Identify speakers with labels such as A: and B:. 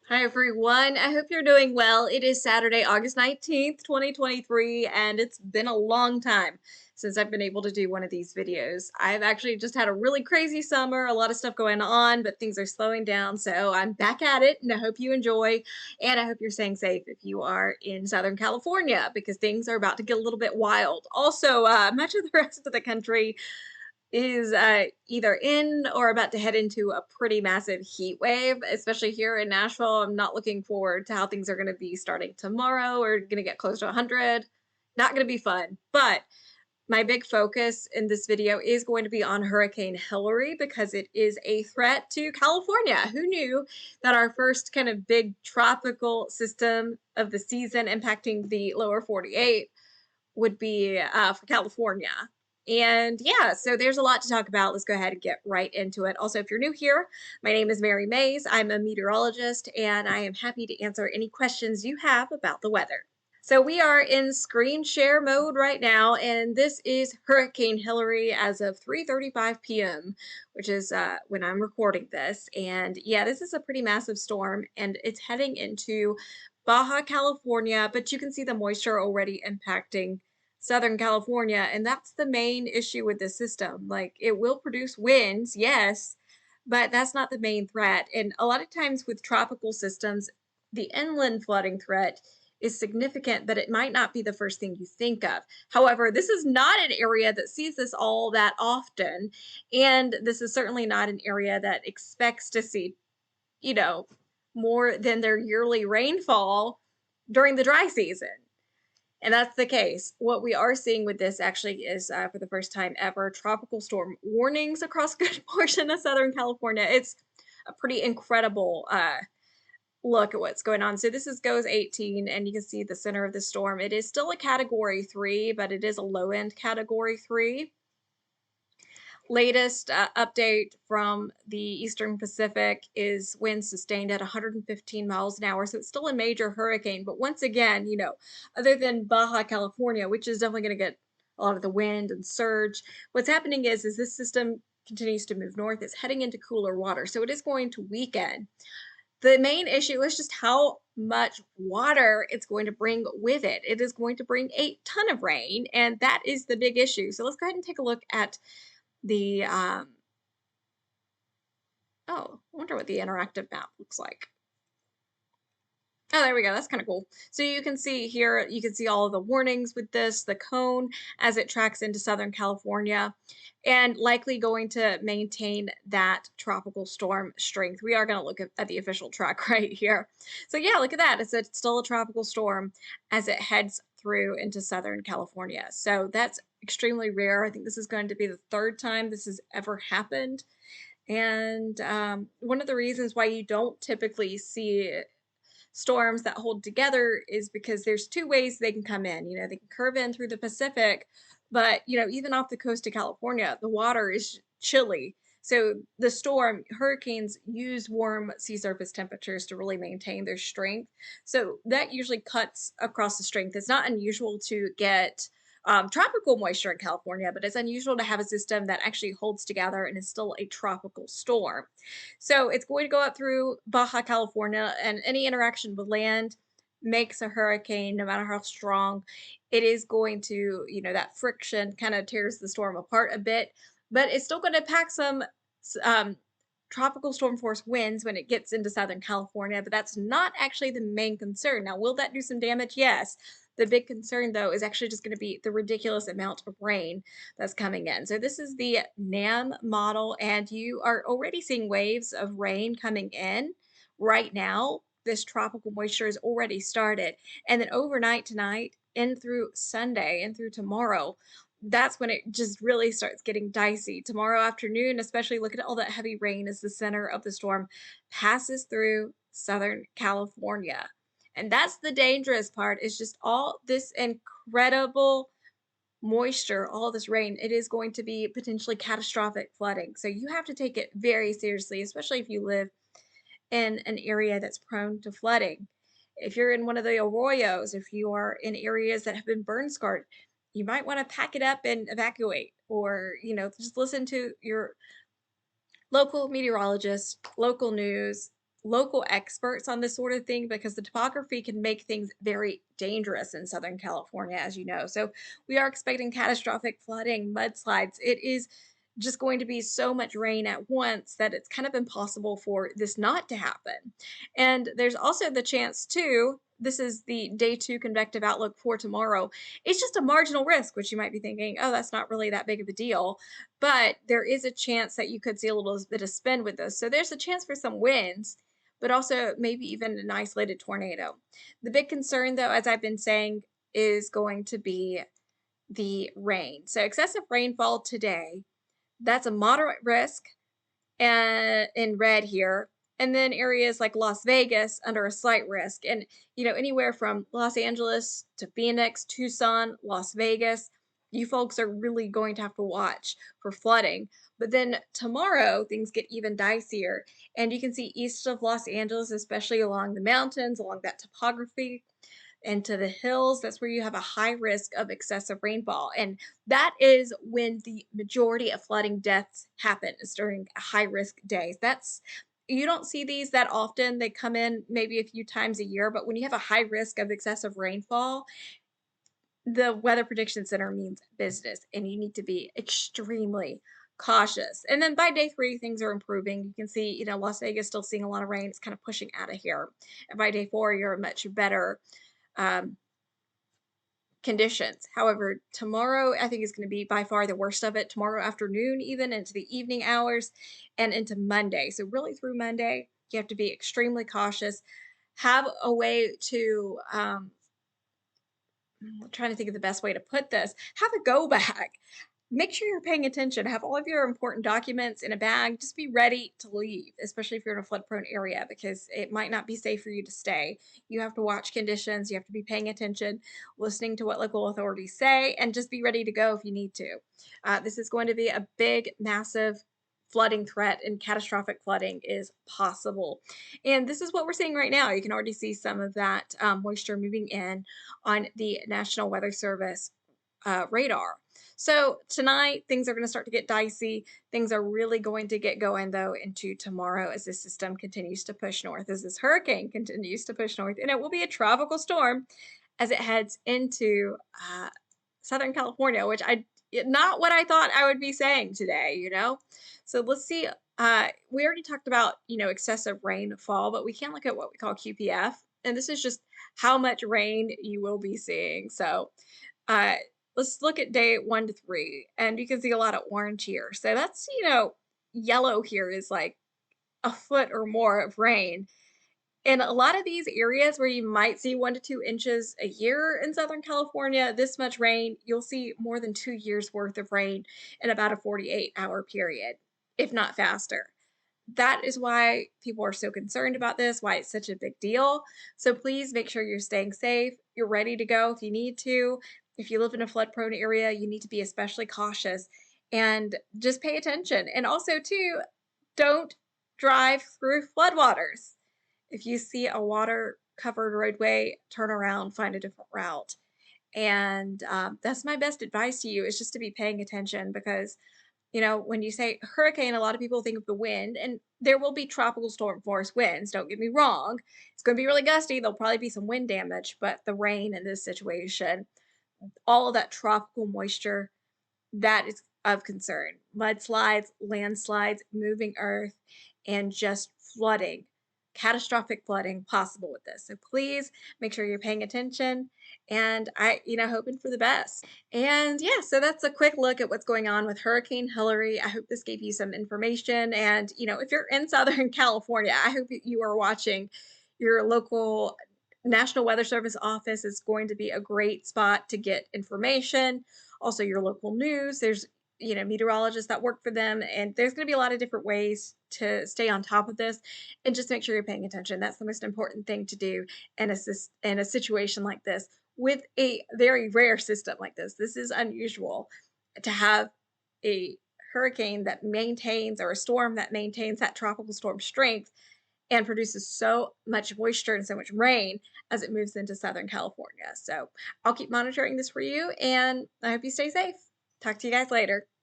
A: Hi everyone. I hope you're doing well. It is Saturday, August 19th, 2023, and it's been a long time since I've been able to do one of these videos. I've actually just had a really crazy summer, a lot of stuff going on, but things are slowing down, so I'm back at it, and I hope you enjoy, and I hope you're staying safe if you are in Southern California, because things are about to get a little bit wild. Also, much of the rest of the country is either in or about to head into a pretty massive heat wave, especially here in Nashville. I'm not looking forward to how things are going to be starting tomorrow. We're going to get close to 100. Not going to be fun. But my big focus in this video is going to be on Hurricane Hilary because it is a threat to California. Who knew that our first kind of big tropical system of the season impacting the lower 48 would be for California? And yeah, so there's a lot to talk about. Let's go ahead and get right into it. Also, if you're new here, my name is Mary Mays. I'm a meteorologist, and I am happy to answer any questions you have about the weather. So we are in screen share mode right now, and this is Hurricane Hilary as of 3:35 p.m., which is when I'm recording this. And yeah, this is a pretty massive storm, and it's heading into Baja California, but you can see the moisture already impacting Southern California, and that's the main issue with this system. Like, it will produce winds, yes, but that's not the main threat. And a lot of times with tropical systems, the inland flooding threat is significant, but it might not be the first thing you think of. However, this is not an area that sees this all that often, and this is certainly not an area that expects to see, you know, more than their yearly rainfall during the dry season. And that's the case. What we are seeing with this actually is, for the first time ever, tropical storm warnings across a good portion of Southern California. It's a pretty incredible look at what's going on. So this is GOES 18, and you can see the center of the storm. It is still a Category 3, but it is a low-end Category 3. Latest update from the Eastern Pacific is winds sustained at 115 miles an hour. So it's still a major hurricane. But once again, other than Baja California, which is definitely going to get a lot of the wind and surge, what's happening is this system continues to move north. It's heading into cooler water. So it is going to weaken. The main issue is just how much water it's going to bring with it. It is going to bring a ton of rain, and that is the big issue. So let's go ahead and take a look at the oh, I wonder what the interactive map looks like. Oh, there we go. That's kind of cool. So you can see here, you can see all of the warnings with this, the cone as it tracks into Southern California, and likely going to maintain that tropical storm strength. We are going to look at the official track right here. So yeah, look at that. It's still a tropical storm as it heads through into Southern California. So that's extremely rare. I think this is going to be the third time this has ever happened. And one of the reasons why you don't typically see storms that hold together is because there's two ways they can come in. They can curve in through the Pacific, but even off the coast of California, the water is chilly. So hurricanes use warm sea surface temperatures to really maintain their strength. So that usually cuts across the strength. It's not unusual to get tropical moisture in California, but it's unusual to have a system that actually holds together and is still a tropical storm. So it's going to go up through Baja California, and any interaction with land makes a hurricane, no matter how strong. It is going to, that friction kind of tears the storm apart a bit, but it's still going to pack some um, tropical storm force winds when it gets into Southern California, but that's not actually the main concern. Now, will that do some damage? Yes. The big concern, though, is actually just going to be the ridiculous amount of rain that's coming in. So this is the NAM model, and you are already seeing waves of rain coming in right now. This tropical moisture has already started. And then overnight tonight and through Sunday and through tomorrow, that's when it just really starts getting dicey. Tomorrow afternoon, especially, look at all that heavy rain as the center of the storm passes through Southern California. And that's the dangerous part, is just all this incredible moisture, all this rain. It is going to be potentially catastrophic flooding. So you have to take it very seriously, especially if you live in an area that's prone to flooding. If you're in one of the arroyos, if you are in areas that have been burn scarred, you might want to pack it up and evacuate, or, just listen to your local meteorologist, local news, local experts on this sort of thing because the topography can make things very dangerous in Southern California, as you know. So we are expecting catastrophic flooding, mudslides. It is just going to be so much rain at once that it's kind of impossible for this not to happen. And there's also the chance, too. This is the day two convective outlook for tomorrow. It's just a marginal risk, which you might be thinking, oh, that's not really that big of a deal. But there is a chance that you could see a little bit of spin with this. So there's a chance for some winds, but also maybe even an isolated tornado. The big concern, though, as I've been saying, is going to be the rain. So excessive rainfall today, that's a moderate risk and in red here. And then areas like Las Vegas under a slight risk. And, anywhere from Los Angeles to Phoenix, Tucson, Las Vegas, you folks are really going to have to watch for flooding. But then tomorrow, things get even dicier. And you can see east of Los Angeles, especially along the mountains, along that topography, and to the hills, that's where you have a high risk of excessive rainfall. And that is when the majority of flooding deaths happen, is during high risk days. You don't see these that often. They come in maybe a few times a year, but when you have a high risk of excessive rainfall, the Weather Prediction Center means business, and you need to be extremely cautious. And then by day three, things are improving. You can see, Las Vegas still seeing a lot of rain. It's kind of pushing out of here. And by day four, you're much better um, conditions. However, tomorrow I think is going to be by far the worst of it. Tomorrow afternoon, even into the evening hours and into Monday. So, really, through Monday, you have to be extremely cautious. Have a way to, I'm trying to think of the best way to put this, have a go bag. Make sure you're paying attention. Have all of your important documents in a bag. Just be ready to leave, especially if you're in a flood prone area, because it might not be safe for you to stay. You have to watch conditions. You have to be paying attention, listening to what local authorities say, and just be ready to go if you need to. This is going to be a big, massive flooding threat, and catastrophic flooding is possible. And this is what we're seeing right now. You can already see some of that moisture moving in on the National Weather Service radar. So tonight, things are going to start to get dicey. Things are really going to get going, though, into tomorrow as this system continues to push north, as this hurricane continues to push north. And it will be a tropical storm as it heads into Southern California, which not what I thought I would be saying today. So let's see. We already talked about, excessive rainfall, but we can look at what we call QPF. And this is just how much rain you will be seeing. So, uh, let's look at day 1 to 3, and you can see a lot of orange here. So that's, yellow here is like a foot or more of rain. In a lot of these areas where you might see 1 to 2 inches a year in Southern California, this much rain, you'll see more than 2 years worth of rain in about a 48-hour period, if not faster. That is why people are so concerned about this, why it's such a big deal. So please make sure you're staying safe. You're ready to go if you need to. If you live in a flood prone area, you need to be especially cautious and just pay attention. And also, too, don't drive through floodwaters. If you see a water covered roadway, turn around, find a different route. And that's my best advice to you, is just to be paying attention, because when you say hurricane, a lot of people think of the wind, and there will be tropical storm force winds. Don't get me wrong. It's going to be really gusty. There'll probably be some wind damage, but the rain in this situation, all of that tropical moisture, that is of concern. Mudslides, landslides, moving earth, and just flooding, catastrophic flooding possible with this. So please make sure you're paying attention, and hoping for the best. And yeah, so that's a quick look at what's going on with Hurricane Hilary. I hope this gave you some information. And, if you're in Southern California, I hope that you are watching your local National Weather Service office. Is going to be a great spot to get information. Also, your local news. There's meteorologists that work for them, and there's going to be a lot of different ways to stay on top of this, and just make sure you're paying attention. That's the most important thing to do in a situation like this, with a very rare system like this. This is unusual to have a hurricane that maintains, or a storm that maintains, that tropical storm strength and produces so much moisture and so much rain as it moves into Southern California. So I'll keep monitoring this for you, and I hope you stay safe. Talk to you guys later.